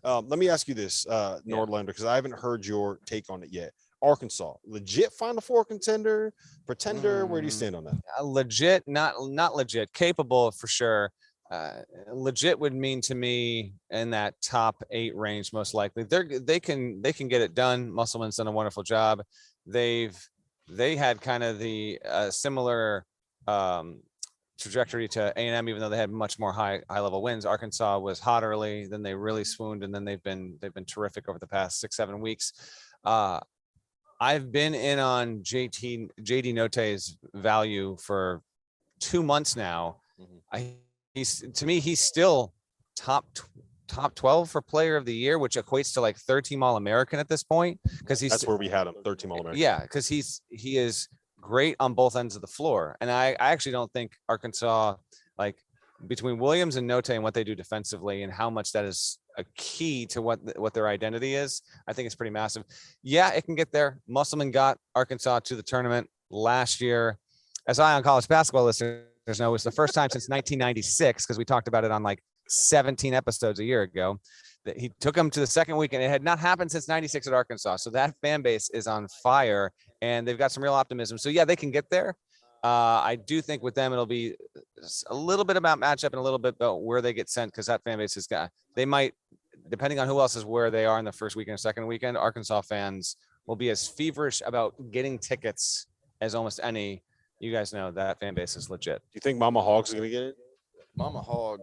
Let me ask you this, Nordlander, because I haven't heard your take on it yet. Arkansas, legit Final Four contender, pretender. Where do you stand on that? Legit, not legit, capable for sure. Legit would mean to me in that top 8 range, most likely. They can get it done. Musselman's done a wonderful job. They had kind of the similar trajectory to A&M, even though they had much more high level wins. Arkansas was hot early, then they really swooned, and then they've been terrific over the past 6-7 weeks. I've been in on JD Notae's value for 2 months now. He's still top 12 for player of the year, which equates to like 13 All-American at this point. That's where we had him, 13 All-American. Yeah, because he is great on both ends of the floor. And I actually don't think Arkansas, like between Williams and Notae and what they do defensively and how much that is a key to what their identity is, I think it's pretty massive. Yeah, it can get there. Musselman got Arkansas to the tournament last year. As Eye on College basketball listeners know, it was the first time since 1996, because we talked about it on like 17 episodes a year ago, that he took them to the second weekend. It had not happened since 96 at Arkansas. So that fan base is on fire and they've got some real optimism. So yeah, they can get there. I do think with them, it'll be a little bit about matchup and a little bit about where they get sent, because that fan base they might, depending on who else is where they are in the first weekend or second weekend, Arkansas fans will be as feverish about getting tickets as almost any. You guys know that fan base is legit. Do you think Mama Hog's going to get it? Mama Hog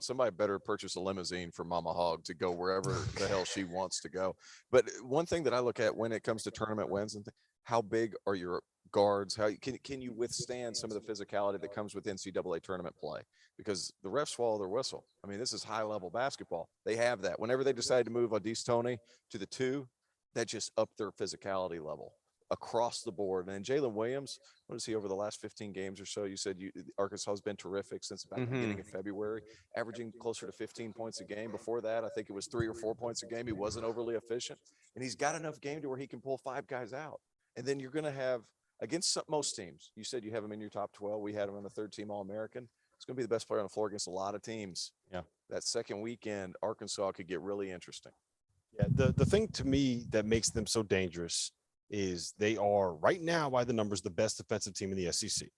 somebody better purchase a limousine for Mama Hog to go wherever the hell she wants to go. But one thing that I look at when it comes to tournament wins and how big are your guards? How can you withstand some of the physicality that comes with NCAA tournament play? Because the refs swallow their whistle. I mean, this is high level basketball. They have that. Whenever they decide to move Au'Diese Toney to the 2, that just upped their physicality level across the board. And Jalen Williams, what is he over the last 15 games or so? You said Arkansas has been terrific since about the beginning of February, averaging closer to 15 points a game. Before that, I think it was 3 or 4 points a game. He wasn't overly efficient, and he's got enough game to where he can pull 5 guys out. And then you're going to have, against most teams, you said you have him in your top 12. We had him on the 3rd-team All-American. It's going to be the best player on the floor against a lot of teams. Yeah. That second weekend, Arkansas could get really interesting. Yeah, the thing to me that makes them so dangerous is they are right now by the numbers the best defensive team in the SEC.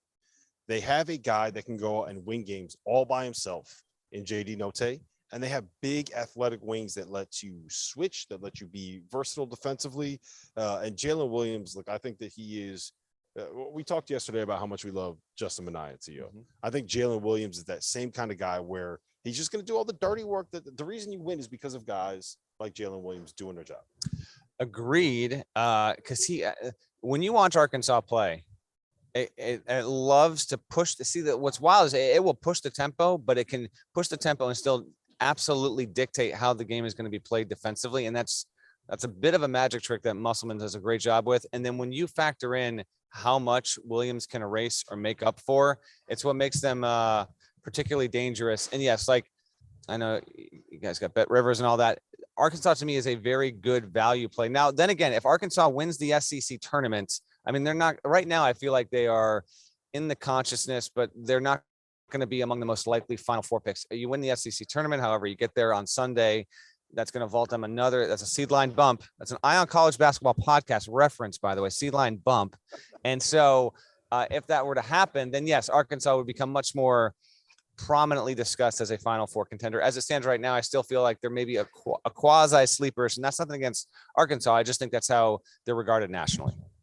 They have a guy that can go and win games all by himself in JD Notae, and they have big athletic wings that let you switch, that let you be versatile defensively. And Jalen Williams, look, I think that he is. We talked yesterday about how much we love Justin Minaya, Tio. I think Jalen Williams is that same kind of guy where he's just going to do all the dirty work. That the reason you win is because of guys like Jalen Williams doing their job. Agreed. Because when you watch Arkansas play, it loves to push what's wild is it will push the tempo, but it can push the tempo and still absolutely dictate how the game is going to be played defensively. And that's a bit of a magic trick that Musselman does a great job with. And then when you factor in how much Williams can erase or make up for, it's what makes them particularly dangerous. And yes, like I know you guys got Bet Rivers and all that. Arkansas to me is a very good value play. Now, then again, if Arkansas wins the SEC tournament, I mean, they're not right now. I feel like they are in the consciousness, but they're not going to be among the most likely Final Four picks. You win the SEC tournament, however, you get there on Sunday. That's going to vault them that's a seed line bump. That's an Eye on College basketball podcast reference, by the way, seed line bump. And so if that were to happen, then yes, Arkansas would become much more prominently discussed as a Final Four contender. As it stands right now, I still feel like there may be a quasi sleepers, and that's nothing against Arkansas. I just think that's how they're regarded nationally.